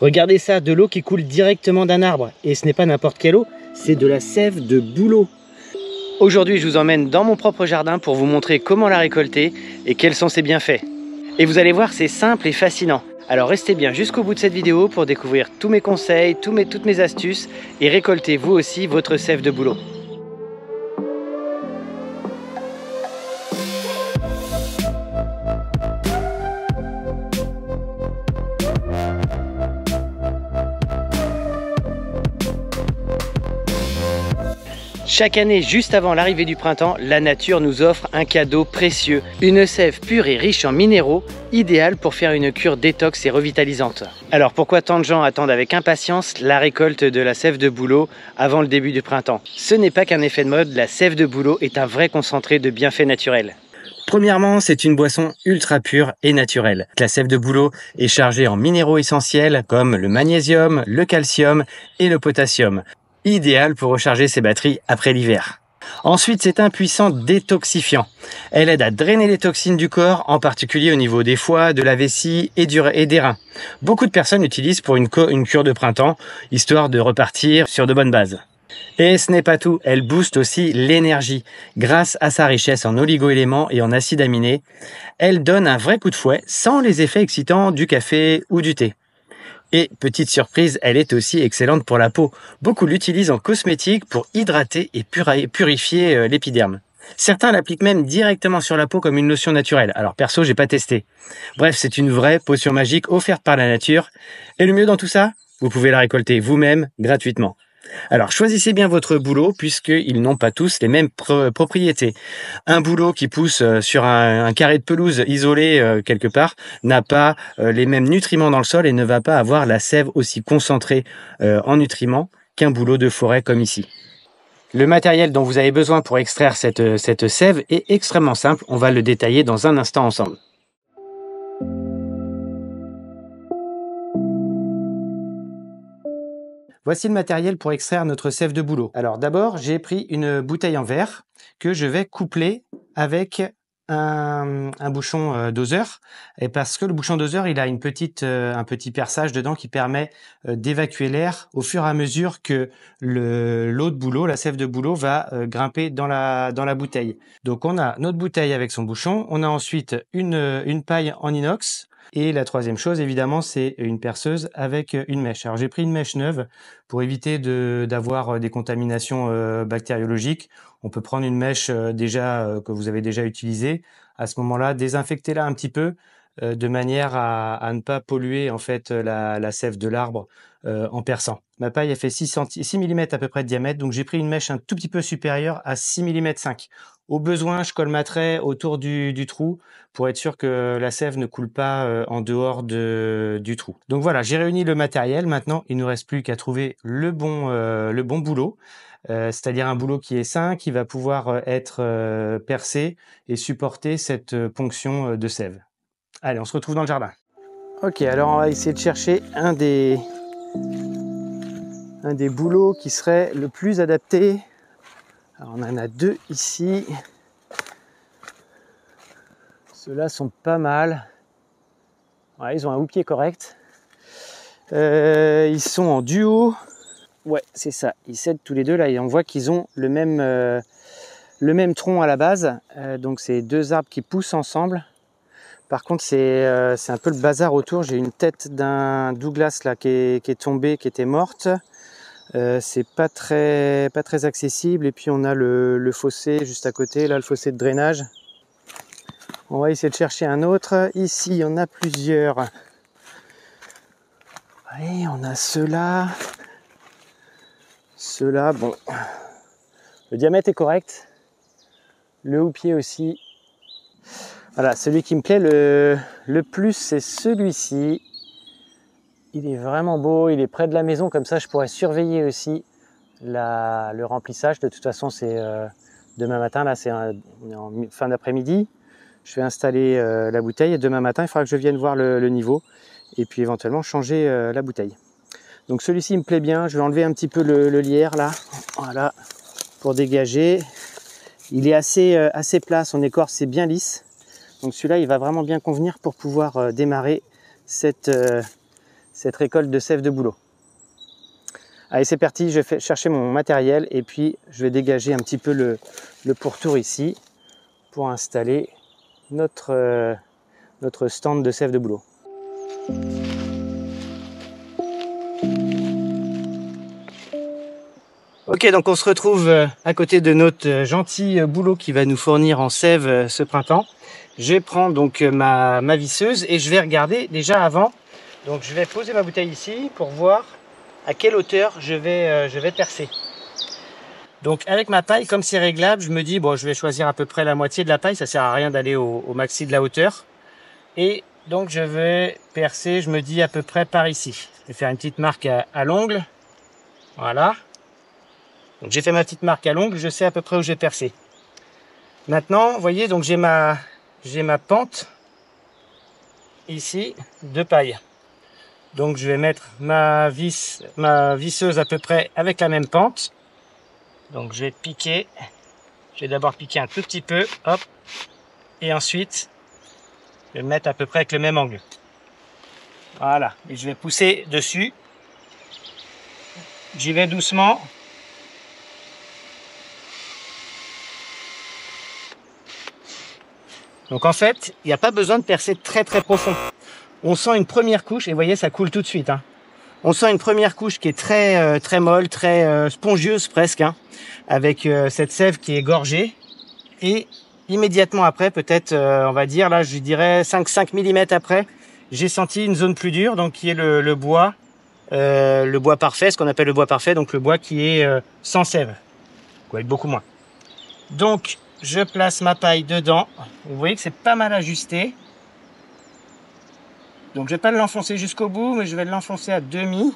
Regardez ça, de l'eau qui coule directement d'un arbre. Et ce n'est pas n'importe quelle eau, c'est de la sève de bouleau. Aujourd'hui, je vous emmène dans mon propre jardin pour vous montrer comment la récolter et quels sont ses bienfaits. Et vous allez voir, c'est simple et fascinant. Alors restez bien jusqu'au bout de cette vidéo pour découvrir tous mes conseils, toutes mes astuces et récolter vous aussi votre sève de bouleau. Chaque année, juste avant l'arrivée du printemps, la nature nous offre un cadeau précieux. Une sève pure et riche en minéraux, idéale pour faire une cure détox et revitalisante. Alors pourquoi tant de gens attendent avec impatience la récolte de la sève de bouleau avant le début du printemps? Ce n'est pas qu'un effet de mode, la sève de bouleau est un vrai concentré de bienfaits naturels. Premièrement, c'est une boisson ultra pure et naturelle. La sève de bouleau est chargée en minéraux essentiels comme le magnésium, le calcium et le potassium. Idéal pour recharger ses batteries après l'hiver. Ensuite, c'est un puissant détoxifiant. Elle aide à drainer les toxines du corps, en particulier au niveau des foies, de la vessie et des reins. Beaucoup de personnes l'utilisent pour une cure de printemps, histoire de repartir sur de bonnes bases. Et ce n'est pas tout, elle booste aussi l'énergie. Grâce à sa richesse en oligo-éléments et en acides aminés, elle donne un vrai coup de fouet sans les effets excitants du café ou du thé. Et petite surprise, elle est aussi excellente pour la peau. Beaucoup l'utilisent en cosmétique pour hydrater et purifier l'épiderme. Certains l'appliquent même directement sur la peau comme une lotion naturelle. Alors perso, j'ai pas testé. Bref, c'est une vraie potion magique offerte par la nature. Et le mieux dans tout ça, vous pouvez la récolter vous-même gratuitement. Alors choisissez bien votre bouleau puisqu'ils n'ont pas tous les mêmes propriétés. Un bouleau qui pousse sur un carré de pelouse isolé quelque part n'a pas les mêmes nutriments dans le sol et ne va pas avoir la sève aussi concentrée en nutriments qu'un bouleau de forêt comme ici. Le matériel dont vous avez besoin pour extraire cette sève est extrêmement simple. On va le détailler dans un instant ensemble. Voici le matériel pour extraire notre sève de bouleau. Alors d'abord, j'ai pris une bouteille en verre que je vais coupler avec un bouchon doseur. Et parce que le bouchon doseur, il a un petit perçage dedans qui permet d'évacuer l'air au fur et à mesure que l'eau de bouleau, la sève de bouleau va grimper dans la bouteille. Donc on a notre bouteille avec son bouchon. On a ensuite une paille en inox. Et la troisième chose, évidemment, c'est une perceuse avec une mèche. Alors, j'ai pris une mèche neuve pour éviter d'avoir des contaminations bactériologiques. On peut prendre une mèche que vous avez déjà utilisée. À ce moment-là, désinfectez-la un petit peu de manière à ne pas polluer en fait la sève de l'arbre en perçant. Ma paille, elle fait 6 mm à peu près de diamètre, donc j'ai pris une mèche un tout petit peu supérieure à 6 mm 5. Au besoin, je colmaterai autour du trou pour être sûr que la sève ne coule pas en dehors du trou. Donc voilà, j'ai réuni le matériel. Maintenant, il ne nous reste plus qu'à trouver le bon bouleau, c'est-à-dire un bouleau qui est sain, qui va pouvoir être percé et supporter cette ponction de sève. Allez, on se retrouve dans le jardin. Ok, alors on va essayer de chercher un des bouleaux qui serait le plus adapté. Alors on en a deux ici. Ceux-là sont pas mal. Ouais, ils ont un houppier correct. Ils sont en duo. Ouais, c'est ça. Ils s'aident tous les deux là et on voit qu'ils ont le même tronc à la base. Donc c'est deux arbres qui poussent ensemble. Par contre, c'est un peu le bazar autour. J'ai une tête d'un Douglas là qui est tombée, qui était morte. C'est pas très accessible. Et puis on a le fossé juste à côté, là le fossé de drainage. On va essayer de chercher un autre. Ici, il y en a plusieurs. Allez, on a ceux-là. Ceux-là, bon. Le diamètre est correct. Le houppier aussi. Voilà, celui qui me plaît le plus, c'est celui-ci. Il est vraiment beau, il est près de la maison, comme ça je pourrais surveiller aussi le remplissage. De toute façon, c'est demain matin, là c'est en fin d'après-midi. Je vais installer la bouteille et demain matin, il faudra que je vienne voir le niveau et puis éventuellement changer la bouteille. Donc celui-ci me plaît bien, je vais enlever un petit peu le lierre là, voilà, pour dégager. Il est assez plat, son écorce est bien lisse. Donc celui-là, il va vraiment bien convenir pour pouvoir démarrer cette cette récolte de sève de bouleau. Allez, c'est parti, je vais chercher mon matériel et puis je vais dégager un petit peu le pourtour ici pour installer notre stand de sève de bouleau. Ok, donc on se retrouve à côté de notre gentil bouleau qui va nous fournir en sève ce printemps. Je prends donc ma visseuse et je vais regarder déjà avant. Donc je vais poser ma bouteille ici pour voir à quelle hauteur je vais percer. Donc avec ma paille, comme c'est réglable, je me dis bon, je vais choisir à peu près la moitié de la paille, ça sert à rien d'aller au maxi de la hauteur. Et donc je vais percer, je me dis à peu près par ici. Je vais faire une petite marque à l'ongle. Voilà. Donc j'ai fait ma petite marque à l'ongle, je sais à peu près où je vais percer. Maintenant, vous voyez, donc j'ai ma pente ici de paille. Donc je vais mettre ma visseuse à peu près avec la même pente. Donc je vais piquer. Je vais d'abord piquer un tout petit peu, hop, et ensuite je vais le mettre à peu près avec le même angle. Voilà, et je vais pousser dessus. J'y vais doucement. Donc en fait, il n'y a pas besoin de percer très profond. On sent une première couche, et vous voyez, ça coule tout de suite. Hein. On sent une première couche qui est très molle, très spongieuse presque, hein, avec cette sève qui est gorgée. Et immédiatement après, peut-être, on va dire, là, je dirais 5 mm après, j'ai senti une zone plus dure, donc qui est le bois parfait, ce qu'on appelle le bois parfait, donc le bois qui est sans sève, avec beaucoup moins. Donc, je place ma paille dedans. Vous voyez que c'est pas mal ajusté. Donc je vais pas l'enfoncer jusqu'au bout, mais je vais l'enfoncer à demi.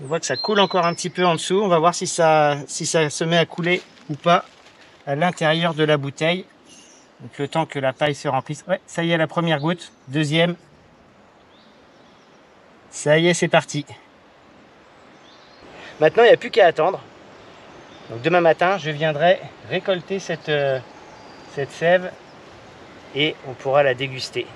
On voit que ça coule encore un petit peu en dessous. On va voir si ça se met à couler ou pas à l'intérieur de la bouteille. Donc le temps que la paille se remplisse. Ouais, ça y est, la première goutte. Deuxième. Ça y est, c'est parti. Maintenant, il n'y a plus qu'à attendre. Donc demain matin, je viendrai récolter cette sève et on pourra la déguster.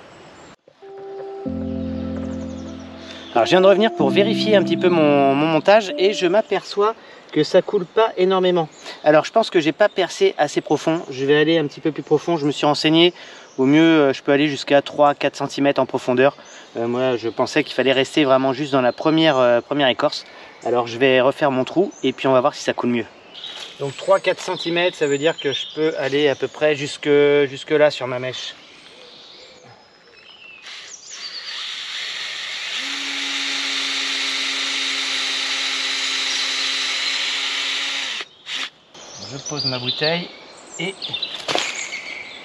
Alors je viens de revenir pour vérifier un petit peu mon montage et je m'aperçois que ça coule pas énormément. Alors je pense que j'ai pas percé assez profond, je vais aller un petit peu plus profond, je me suis renseigné, au mieux je peux aller jusqu'à 3-4 cm en profondeur. Moi je pensais qu'il fallait rester vraiment juste dans la première écorce. Alors je vais refaire mon trou et puis on va voir si ça coule mieux. Donc 3-4 cm, ça veut dire que je peux aller à peu près jusque là sur ma mèche. Je pose ma bouteille et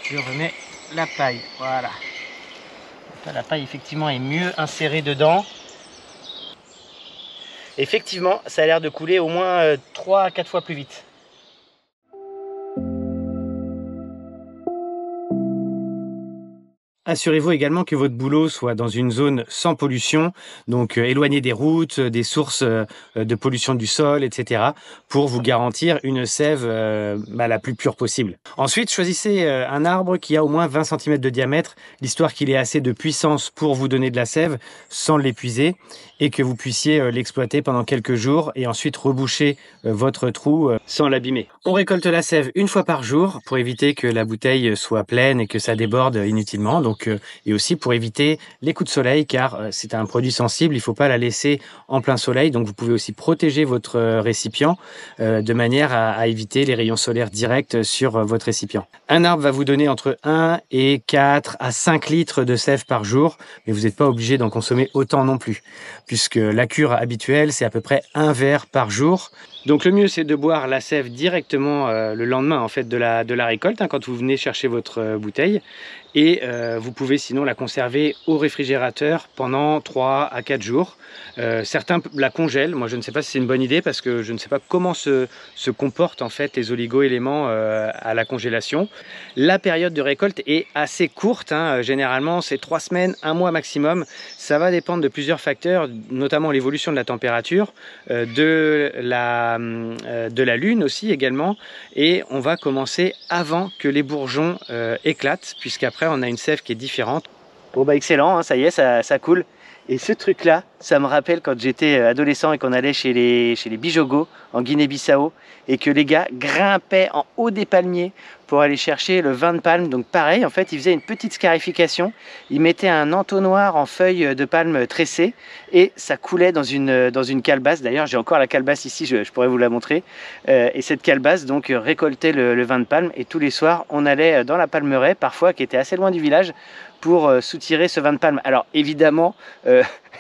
je remets la paille. Voilà. Là, la paille effectivement est mieux insérée dedans. Effectivement, ça a l'air de couler au moins 3 à 4 fois plus vite. Assurez-vous également que votre bouleau soit dans une zone sans pollution, donc éloigné des routes, des sources de pollution du sol, etc. pour vous garantir une sève la plus pure possible. Ensuite, choisissez un arbre qui a au moins 20 cm de diamètre, l'histoire qu'il ait assez de puissance pour vous donner de la sève sans l'épuiser et que vous puissiez l'exploiter pendant quelques jours et ensuite reboucher votre trou sans l'abîmer. On récolte la sève une fois par jour pour éviter que la bouteille soit pleine et que ça déborde inutilement. Donc, et aussi pour éviter les coups de soleil car c'est un produit sensible, il ne faut pas la laisser en plein soleil. Donc vous pouvez aussi protéger votre récipient de manière à éviter les rayons solaires directs sur votre récipient. Un arbre va vous donner entre 1 et 4 à 5 litres de sève par jour, mais vous n'êtes pas obligé d'en consommer autant non plus, puisque la cure habituelle c'est à peu près 1 verre par jour. Donc le mieux c'est de boire la sève directement le lendemain en fait de la récolte, hein, quand vous venez chercher votre bouteille. Et vous pouvez sinon la conserver au réfrigérateur pendant 3 à 4 jours. Certains la congèlent, moi je ne sais pas si c'est une bonne idée parce que je ne sais pas comment se comportent en fait les oligo-éléments à la congélation. La période de récolte est assez courte, hein. Généralement c'est 3 semaines, 1 mois maximum. Ça va dépendre de plusieurs facteurs, notamment l'évolution de la température, de la lune aussi également. Et on va commencer avant que les bourgeons éclatent, puisqu'après on a une sève qui est différente. Bon bah excellent, hein, ça y est, ça coule. Et ce truc-là, ça me rappelle quand j'étais adolescent et qu'on allait chez les Bijogo en Guinée-Bissau et que les gars grimpaient en haut des palmiers pour aller chercher le vin de palme. Donc pareil, en fait, ils faisaient une petite scarification. Ils mettaient un entonnoir en feuilles de palme tressées et ça coulait dans une calebasse. D'ailleurs, j'ai encore la calebasse ici, je pourrais vous la montrer. Et cette calebasse, donc, récoltait le vin de palme. Et tous les soirs, on allait dans la palmeraie, parfois, qui était assez loin du village, pour soutirer ce vin de palme. Alors évidemment,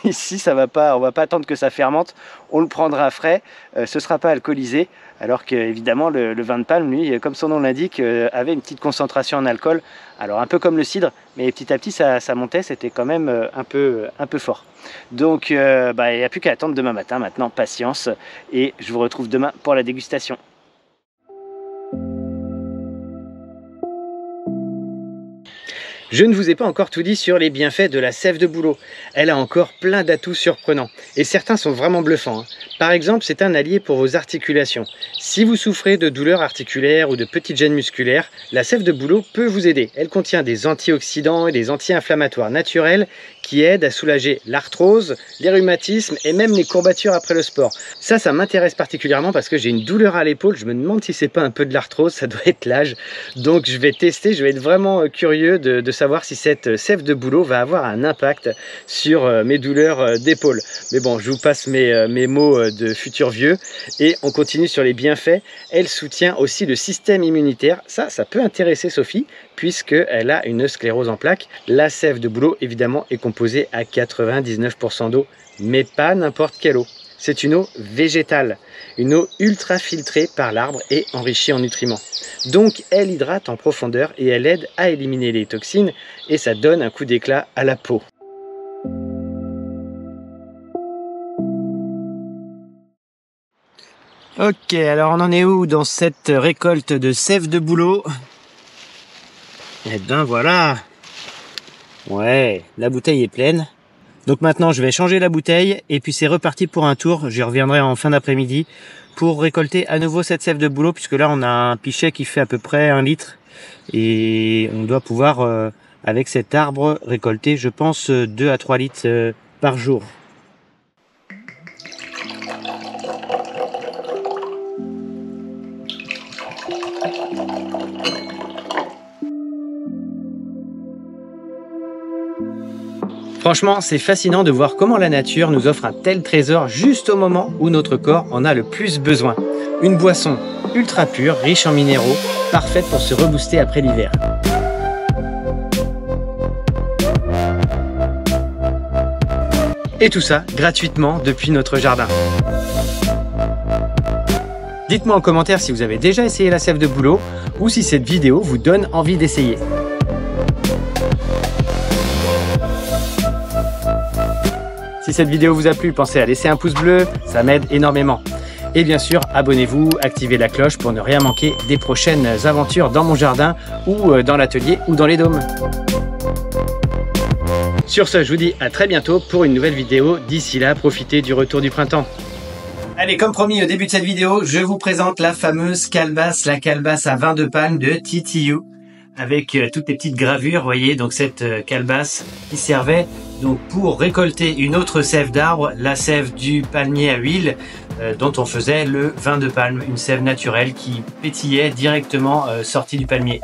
ici on va pas attendre que ça fermente, on le prendra frais, ce sera pas alcoolisé, alors que évidemment le vin de palme, lui, comme son nom l'indique, avait une petite concentration en alcool, alors un peu comme le cidre, mais petit à petit ça montait, c'était quand même un peu fort. Donc il n'y a plus qu'à attendre demain matin, maintenant patience, et je vous retrouve demain pour la dégustation. Je ne vous ai pas encore tout dit sur les bienfaits de la sève de bouleau. Elle a encore plein d'atouts surprenants. Et certains sont vraiment bluffants. Par exemple, c'est un allié pour vos articulations. Si vous souffrez de douleurs articulaires ou de petites gênes musculaires, la sève de bouleau peut vous aider. Elle contient des antioxydants et des anti-inflammatoires naturels qui aident à soulager l'arthrose, les rhumatismes et même les courbatures après le sport. Ça m'intéresse particulièrement parce que j'ai une douleur à l'épaule. Je me demande si c'est pas un peu de l'arthrose, ça doit être l'âge. Donc je vais tester, je vais être vraiment curieux de savoir si cette sève de bouleau va avoir un impact sur mes douleurs d'épaule. Mais bon, je vous passe mes mots de futur vieux et on continue sur les bienfaits. Elle soutient aussi le système immunitaire. Ça peut intéresser Sophie puisqu'elle a une sclérose en plaques. La sève de bouleau, évidemment, est composée à 99% d'eau, mais pas n'importe quelle eau. C'est une eau végétale, une eau ultra filtrée par l'arbre et enrichie en nutriments. Donc elle hydrate en profondeur et elle aide à éliminer les toxines et ça donne un coup d'éclat à la peau. Ok, alors on en est où dans cette récolte de sève de bouleau? Eh ben voilà. Ouais, la bouteille est pleine. Donc maintenant je vais changer la bouteille et puis c'est reparti pour un tour. J'y reviendrai en fin d'après-midi pour récolter à nouveau cette sève de bouleau puisque là on a un pichet qui fait à peu près 1 litre et on doit pouvoir avec cet arbre récolter je pense 2 à 3 litres par jour. Franchement, c'est fascinant de voir comment la nature nous offre un tel trésor juste au moment où notre corps en a le plus besoin. Une boisson ultra pure, riche en minéraux, parfaite pour se rebooster après l'hiver. Et tout ça gratuitement depuis notre jardin. Dites-moi en commentaire si vous avez déjà essayé la sève de bouleau ou si cette vidéo vous donne envie d'essayer. Si cette vidéo vous a plu, pensez à laisser un pouce bleu, ça m'aide énormément. Et bien sûr, abonnez-vous, activez la cloche pour ne rien manquer des prochaines aventures dans mon jardin ou dans l'atelier ou dans les dômes. Sur ce, je vous dis à très bientôt pour une nouvelle vidéo. D'ici là, profitez du retour du printemps. Allez, comme promis au début de cette vidéo, je vous présente la fameuse calebasse, la calebasse à vin de palme de TTU. Avec toutes les petites gravures, vous voyez, donc cette calebasse qui servait donc pour récolter une autre sève d'arbre, la sève du palmier à huile, dont on faisait le vin de palme, une sève naturelle qui pétillait directement sortie du palmier.